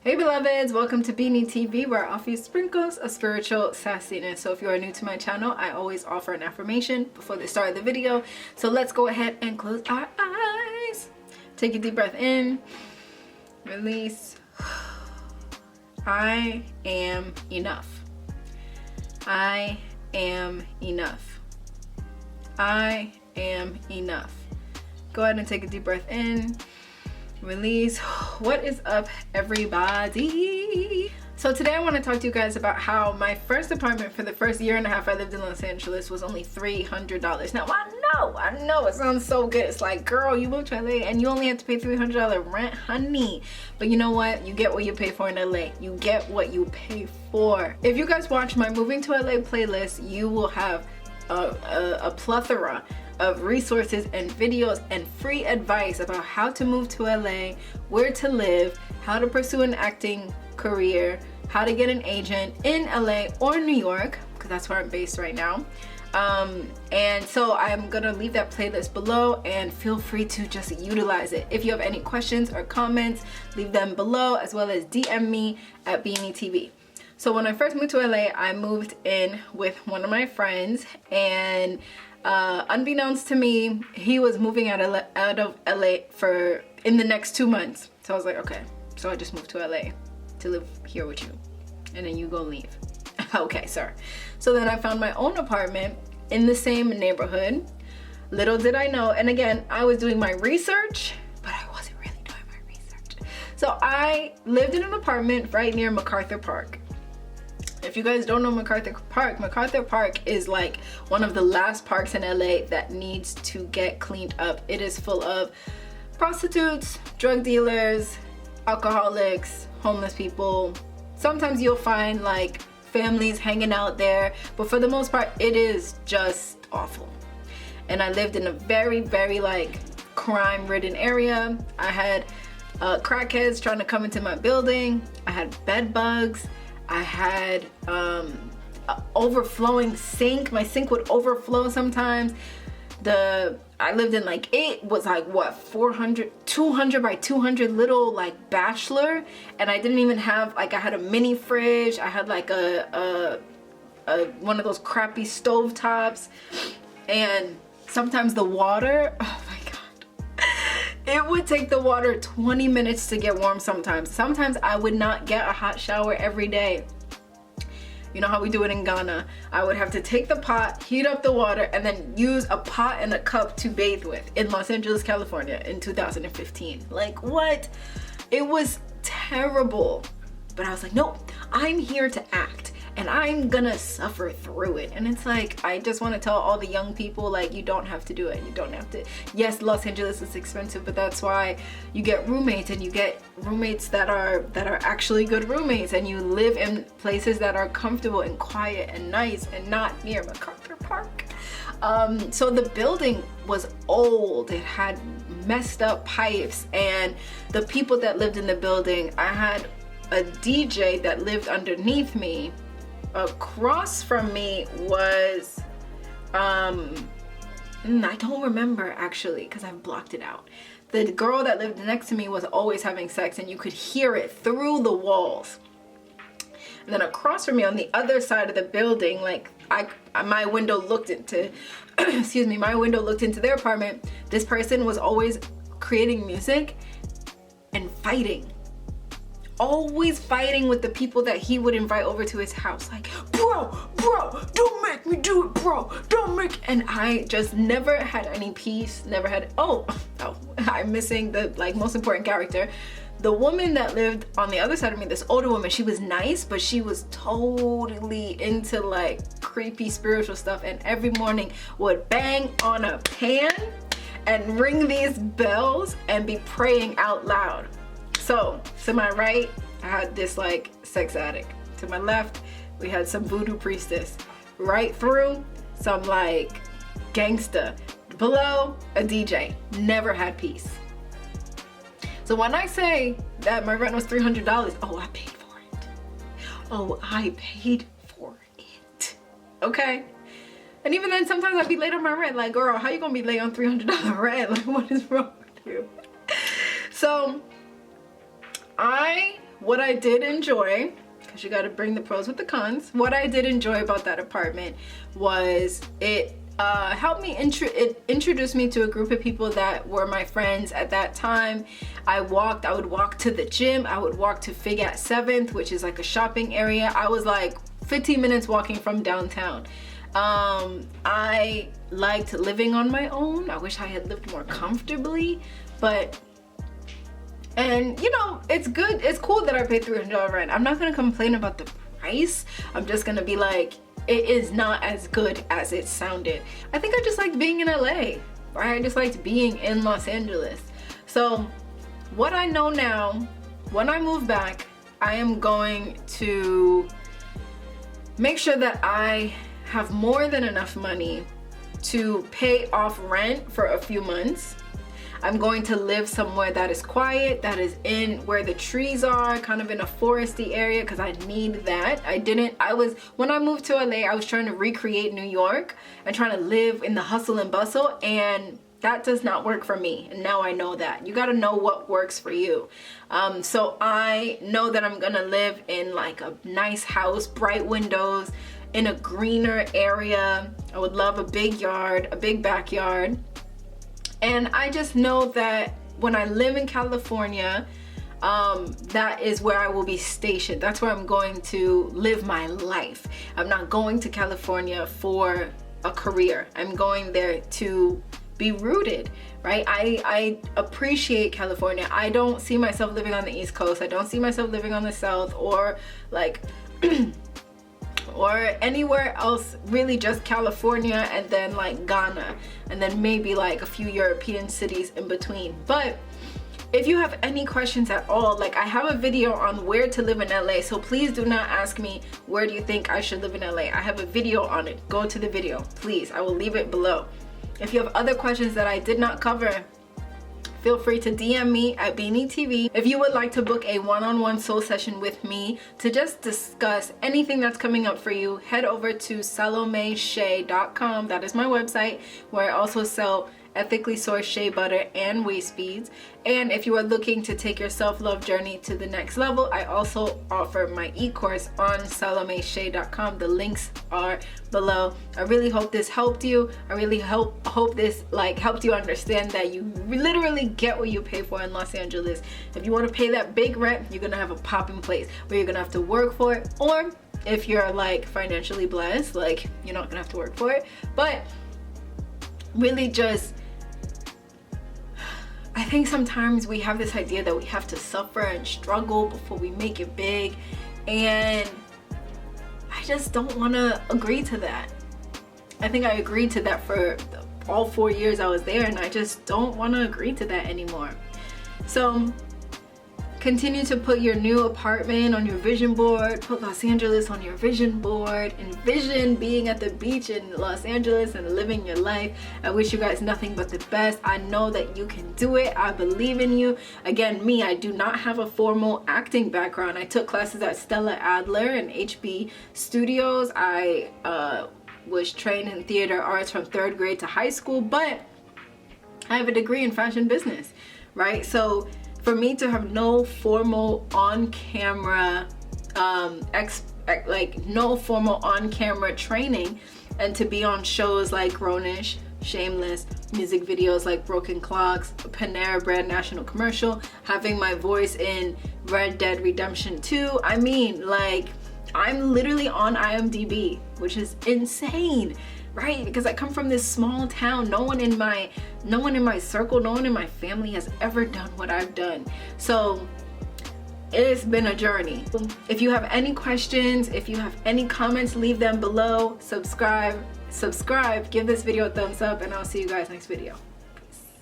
Hey beloveds, welcome to BeenieTV, where I offer you sprinkles of spiritual sassiness. So if you are new to my channel, I always offer an affirmation before the start of the video. So let's go ahead and close our eyes. Take a deep breath in, release. I am enough. I am enough. I am enough. Go ahead and take a deep breath in, release. What is up, everybody? So today I want to talk to you guys about how my first apartment for the first year and a half I lived in Los Angeles was only $300. Now I know it sounds so good. It's like, girl, you moved to LA and you only have to pay $300 rent, honey. But you know what? You get what you pay for in LA. You get what you pay for. If you guys watch my Moving to LA playlist, you will have a plethora of resources and videos and free advice about how to move to LA, where to live, how to pursue an acting career, how to get an agent in LA or New York, because that's where I'm based right now. And so I'm gonna leave that playlist below, and feel free to just utilize it. If you have any questions or comments, leave them below, as well as DM me at BeenieTV. So when I first moved to LA, I moved in with one of my friends, and unbeknownst to me, he was moving out of LA in the next 2 months. So I was like, okay, so I just moved to LA to live here with you, and then you go leave. Okay, sir. So then I found my own apartment in the same neighborhood. Little did I know, and again, I was doing my research, but I wasn't really doing my research. So I lived in an apartment right near MacArthur Park. If you guys don't know MacArthur Park is like one of the last parks in LA that needs to get cleaned up. It is full of prostitutes, drug dealers, alcoholics, homeless people. Sometimes you'll find like families hanging out there, but for the most part, it is just awful. And I lived in a very, very like crime-ridden area. I had crackheads trying to come into my building. I had bed bugs. I had overflowing sink. My sink would overflow sometimes. I lived in like, it was like what, 200 by 200 little like bachelor, and I didn't even have like, I had a mini fridge. I had like a one of those crappy stove tops, and sometimes the water, oh my god, it would take the water 20 minutes to get warm sometimes. Sometimes I would not get a hot shower every day. You know how we do it in Ghana. I would have to take the pot, heat up the water, and then use a pot and a cup to bathe with in Los Angeles, California in 2015. Like, what? It was terrible. But I was like, nope, I'm here to act, and I'm gonna suffer through it. And it's like, I just want to tell all the young people, like, you don't have to do it. You don't have to. Yes, Los Angeles is expensive, but that's why you get roommates, and you get roommates that are actually good roommates, and you live in places that are comfortable and quiet and nice and not near MacArthur Park. So the building was old. It had messed up pipes, and the people that lived in the building, I had a DJ that lived underneath me. Across from me was I don't remember actually, because I've blocked it out. The girl that lived next to me was always having sex, and you could hear it through the walls. And then across from me on the other side of the building, like my window looked into excuse me, my window looked into their apartment. This person was always creating music and fighting. Always fighting with the people that he would invite over to his house. Like, bro, don't make me do it, bro. Don't make. And I just never had any peace. Never had. Oh, I'm missing the like most important character. The woman that lived on the other side of me, this older woman, she was nice, but she was totally into like creepy spiritual stuff, and every morning would bang on a pan and ring these bells and be praying out loud. So to my right, I had this like sex addict. To my left, we had some voodoo priestess. Right through, some like gangsta. Below, a DJ. Never had peace. So when I say that my rent was $300, oh, I paid for it. Oh, I paid for it. Okay? And even then, sometimes I'd be late on my rent. Like, girl, how you gonna be late on $300 rent? Like, what is wrong with you? So I what I did enjoy, because you got to bring the pros with the cons, what I did enjoy about that apartment was it helped me introduce me to a group of people that were my friends at that time. I would walk to the gym, I would walk to Fig at 7th, which is like a shopping area. I was like 15 minutes walking from downtown. I liked living on my own. I wish I had lived more comfortably, and you know, it's good, it's cool that I paid $300 rent. I'm not gonna complain about the price. I'm just gonna be like, it is not as good as it sounded. I think I just liked being in LA, right? I just liked being in Los Angeles. So what I know now, when I move back, I am going to make sure that I have more than enough money to pay off rent for a few months. I'm going to live somewhere that is quiet, that is in where the trees are, kind of in a foresty area, because I need that. When I moved to LA, I was trying to recreate New York and trying to live in the hustle and bustle, and that does not work for me. And now I know that. You got to know what works for you. So I know that I'm gonna live in like a nice house, bright windows, in a greener area. I would love a big yard, a big backyard. And I just know that when I live in California, that is where I will be stationed. That's where I'm going to live my life. I'm not going to California for a career. I'm going there to be rooted, right? I appreciate California. I don't see myself living on the East Coast. I don't see myself living on the South, or like or anywhere else, really just California, and then like Ghana, and then maybe like a few European cities in between. But if you have any questions at all, like I have a video on where to live in LA, so please do not ask me where do you think I should live in LA. I have a video on it. Go to the video, please. I will leave it below. If you have other questions that I did not cover, feel free to DM me at BeenieTV. If you would like to book a one-on-one soul session with me to just discuss anything that's coming up for you, head over to salomeshea.com. That is my website, where I also sell ethically sourced shea butter and waist beads. And if you are looking to take your self-love journey to the next level, I also offer my e-course on salomeshea.com. The links are below. I really hope this helped you. I really hope this helped you understand that you literally get what you pay for in Los Angeles. If you want to pay that big rent, you're gonna have a popping place where you're gonna have to work for it, or if you're like financially blessed, like you're not gonna have to work for it. But really, just I think sometimes we have this idea that we have to suffer and struggle before we make it big, and I just don't want to agree to that. I think I agreed to that for all 4 years I was there, and I just don't want to agree to that anymore. So continue to put your new apartment on your vision board. Put Los Angeles on your vision board. Envision being at the beach in Los Angeles and living your life. I wish you guys nothing but the best. I know that you can do it. I believe in you. Again, me, I do not have a formal acting background. I took classes at Stella Adler and HB Studios. I was trained in theater arts from 3rd grade to high school, but I have a degree in fashion business, right? So for me to have no formal on-camera no formal on-camera training, and to be on shows like Grownish, Shameless, music videos like Broken Clocks, Panera Bread national commercial, having my voice in Red Dead Redemption 2, I mean, like, I'm literally on IMDb, which is insane, right? Because I come from this small town. No one in my circle, no one in my family has ever done what I've done. So it's been a journey. If you have any questions, if you have any comments, leave them below. Subscribe, give this video a thumbs up, and I'll see you guys next video.